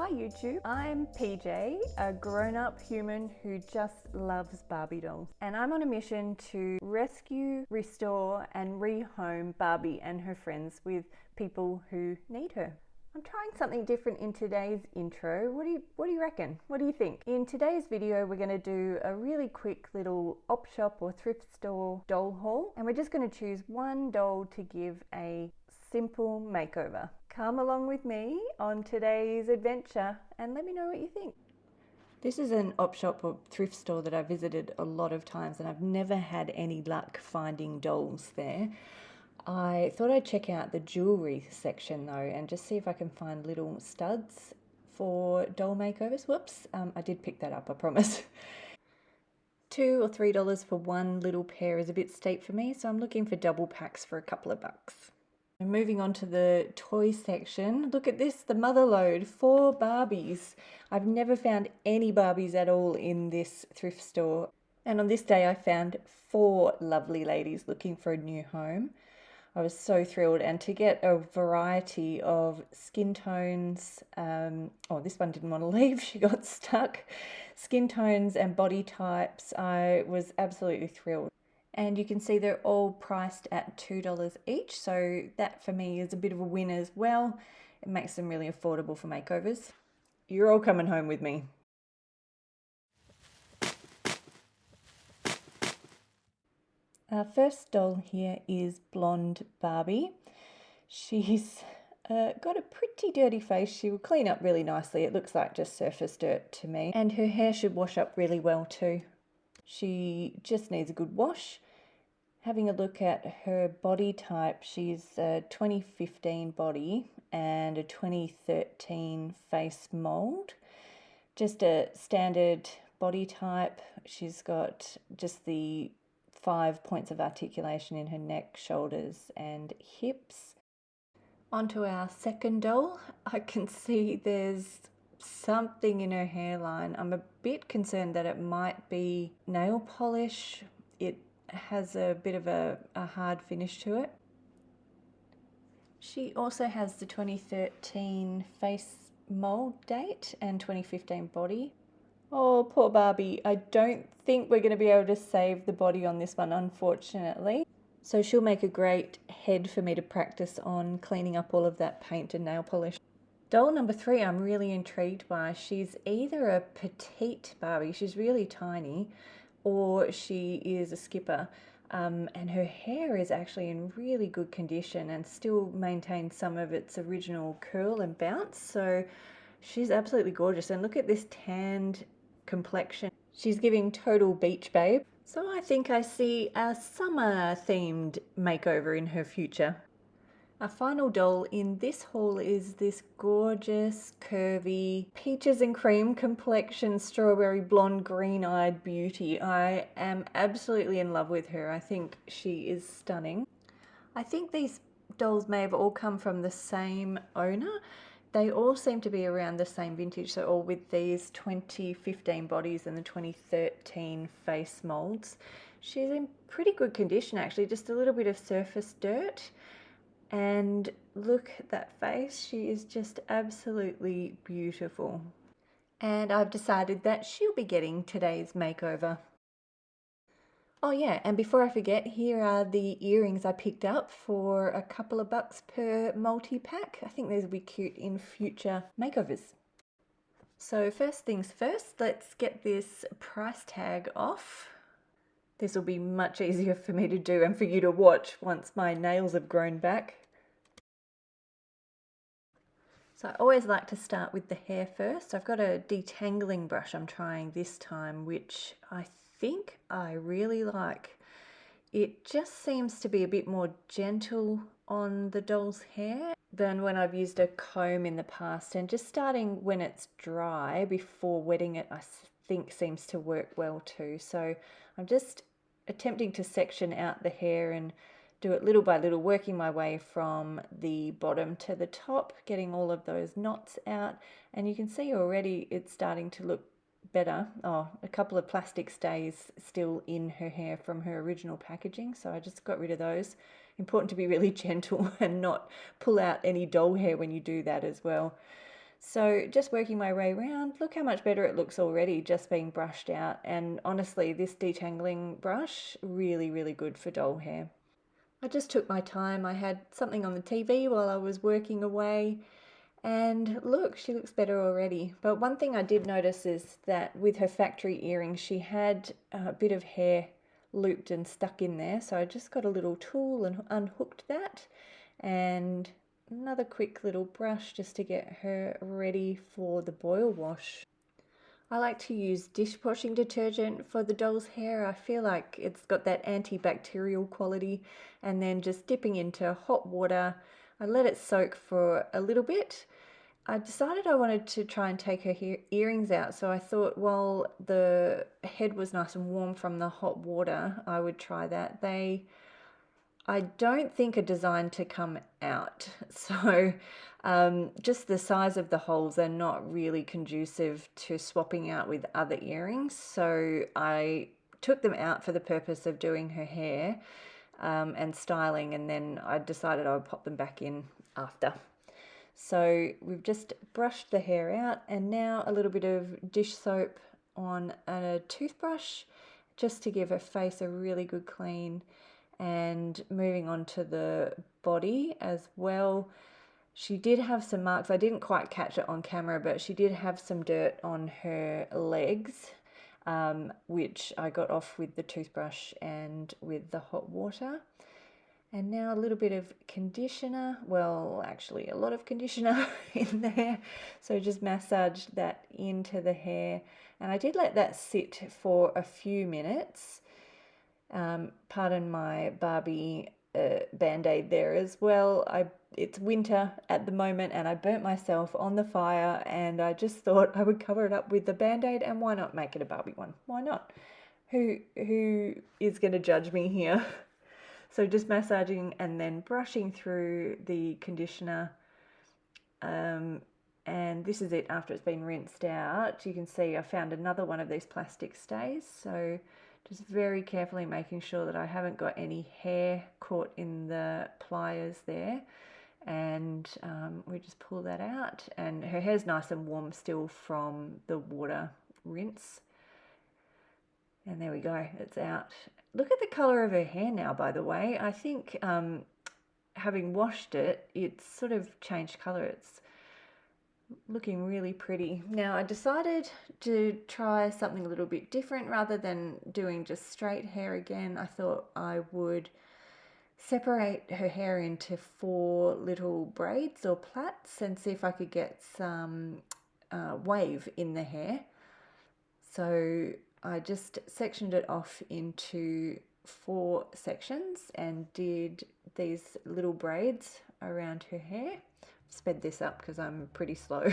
Hi YouTube, I'm PJ, a grown-up human who just loves Barbie dolls. And I'm on a mission to rescue, restore and rehome Barbie and her friends with people who need her. I'm trying something different in today's intro. What do you reckon? What do you think? In today's video, we're going to do a really quick little op shop or thrift store doll haul. And we're just going to choose one doll to give a simple makeover. Come along with me on today's adventure and let me know what you think. This is an op shop or thrift store that I visited a lot of times and I've never had any luck finding dolls there. I thought I'd check out the jewellery section though and just see if I can find little studs for doll makeovers. Whoops, I did pick that up, I promise. $2 or $3 for one little pair is a bit steep for me, so I'm looking for double packs for a couple of bucks. And moving on to the toy section, look at this, the mother load, 4 Barbies. I've never found any Barbies at all in this thrift store. And on this day I found 4 lovely ladies looking for a new home. I was so thrilled, and to get a variety of skin tones, oh, this one didn't want to leave, she got stuck. Skin tones and body types, I was absolutely thrilled. And you can see they're all priced at $2 each, so that for me is a bit of a win as well. It makes them really affordable for makeovers. You're all coming home with me. Our first doll here is blonde Barbie. She's got a pretty dirty face. She will clean up really nicely. It looks like just surface dirt to me. And her hair should wash up really well too. She just needs a good wash. Having a look at her body type, she's a 2015 body and a 2013 face mold. Just a standard body type. She's got just the 5 points of articulation in her neck, shoulders and hips. Onto our second doll. I can see there's something in her hairline. I'm a bit concerned that it might be nail polish. It has a bit of a hard finish to it. She also has the 2013 face mold date and 2015 body. Oh, poor Barbie. I don't think we're going to be able to save the body on this one, unfortunately. So she'll make a great head for me to practice on cleaning up all of that paint and nail polish. Doll number 3 I'm really intrigued by. She's either a petite Barbie, she's really tiny, or she is a skipper. And her hair is actually in really good condition and still maintains some of its original curl and bounce. So she's absolutely gorgeous. And look at this tanned complexion. She's giving total beach babe. So I think I see a summer themed makeover in her future. Our final doll in this haul is this gorgeous, curvy, peaches and cream complexion, strawberry blonde, green-eyed beauty. I am absolutely in love with her. I think she is stunning. I think these dolls may have all come from the same owner. They all seem to be around the same vintage, so all with these 2015 bodies and the 2013 face molds. She's in pretty good condition actually, just a little bit of surface dirt. And look at that face, she is just absolutely beautiful. And I've decided that she'll be getting today's makeover. Oh yeah, and before I forget, here are the earrings I picked up for a couple of bucks per multi-pack. I think these will be cute in future makeovers. So first things first, let's get this price tag off. This will be much easier for me to do and for you to watch once my nails have grown back. So I always like to start with the hair first. I've got a detangling brush I'm trying this time, which I think I really like. It just seems to be a bit more gentle on the doll's hair than when I've used a comb in the past, and just starting when it's dry before wetting it I think seems to work well too. So I'm just attempting to section out the hair and do it little by little, working my way from the bottom to the top, getting all of those knots out, and you can see already it's starting to look better. Oh, a couple of plastic stays still in her hair from her original packaging, so I just got rid of those. Important to be really gentle and not pull out any doll hair when you do that as well. So just working my way around, look how much better it looks already just being brushed out. And honestly, this detangling brush, really, really good for doll hair. I just took my time. I had something on the TV while I was working away. And look, she looks better already. But one thing I did notice is that with her factory earrings, she had a bit of hair looped and stuck in there. So I just got a little tool and unhooked that. And another quick little brush just to get her ready for the boil wash. I like to use dishwashing detergent for the doll's hair. I feel like it's got that antibacterial quality, and then just dipping into hot water. I let it soak for a little bit. I decided I wanted to try and take her earrings out, so I thought while the head was nice and warm from the hot water, I would try that. I don't think are designed to come out. So just the size of the holes are not really conducive to swapping out with other earrings. So I took them out for the purpose of doing her hair and styling, and then I decided I would pop them back in after. So we've just brushed the hair out, and now a little bit of dish soap on a toothbrush just to give her face a really good clean. And moving on to the body as well, she did have some marks. I didn't quite catch it on camera, but she did have some dirt on her legs, which I got off with the toothbrush and with the hot water. And now a little bit of conditioner, well, actually a lot of conditioner in there. So just massage that into the hair. And I did let that sit for a few minutes. Pardon my Barbie band-aid there as well. It's winter at the moment, and I burnt myself on the fire, and I just thought I would cover it up with the band-aid, and why not make it a Barbie one? Why not? Who is going to judge me here? So just massaging and then brushing through the conditioner. And this is it after it's been rinsed out. You can see I found another one of these plastic stays. So just very carefully making sure that I haven't got any hair caught in the pliers there. And we just pull that out. And her hair's nice and warm still from the water rinse. And there we go, it's out. Look at the colour of her hair now, by the way. I think having washed it, it's sort of changed colour. It's looking really pretty. Now I decided to try something a little bit different. Rather than doing just straight hair again, I thought I would separate her hair into 4 little braids or plaits and see if I could get some wave in the hair. So I just sectioned it off into 4 sections and did these little braids around her hair. Sped this up because I'm pretty slow.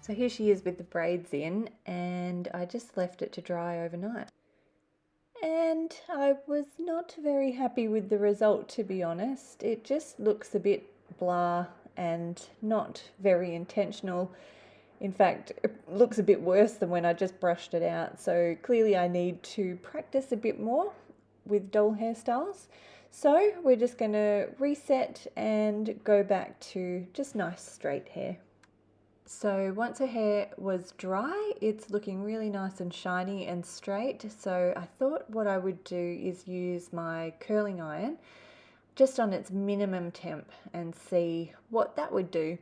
So here she is with the braids in, and I just left it to dry overnight. And I was not very happy with the result, to be honest. It just looks a bit blah and not very intentional. In fact, it looks a bit worse than when I just brushed it out. So clearly I need to practice a bit more with doll hairstyles. So we're just going to reset and go back to just nice straight hair. So once her hair was dry, it's looking really nice and shiny and straight. So I thought what I would do is use my curling iron just on its minimum temp and see what that would do.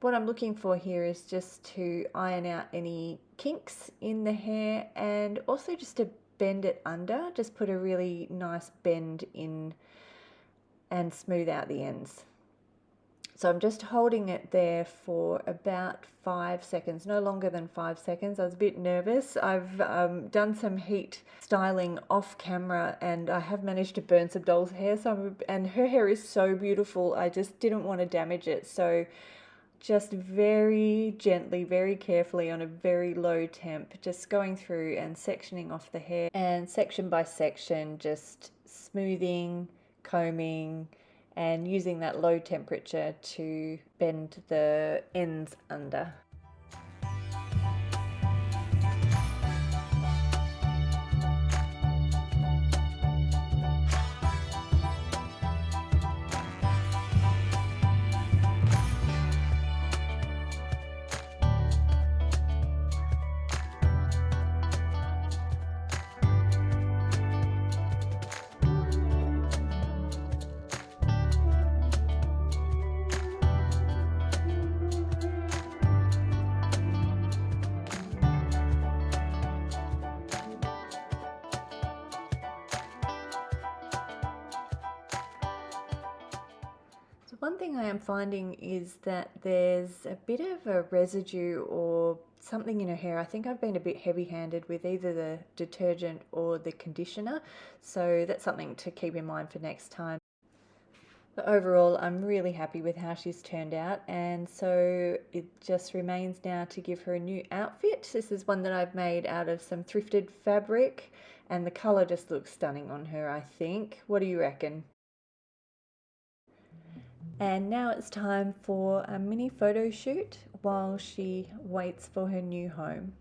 What I'm looking for here is just to iron out any kinks in the hair, and also just to bend it under, just put a really nice bend in and smooth out the ends. So I'm just holding it there for about 5 seconds, no longer than 5 seconds. I was a bit nervous. I've done some heat styling off camera and I have managed to burn some doll's hair. And her hair is so beautiful, I just didn't want to damage it. So just very gently, very carefully on a very low temp, just going through and sectioning off the hair, and section by section, just smoothing, combing, and using that low temperature to bend the ends under. One thing I am finding is that there's a bit of a residue or something in her hair. I think I've been a bit heavy-handed with either the detergent or the conditioner, so that's something to keep in mind for next time. But overall, I'm really happy with how she's turned out, and so it just remains now to give her a new outfit. This is one that I've made out of some thrifted fabric, and the colour just looks stunning on her, I think. What do you reckon? And now it's time for a mini photo shoot while she waits for her new home.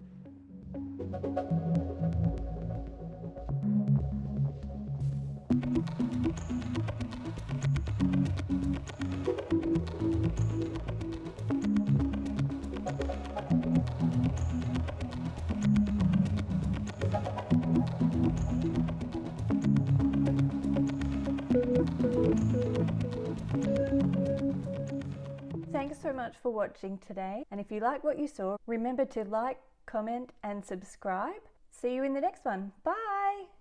Thanks so much for watching today, and if you like what you saw, remember to like, comment and subscribe. See you in the next one. Bye!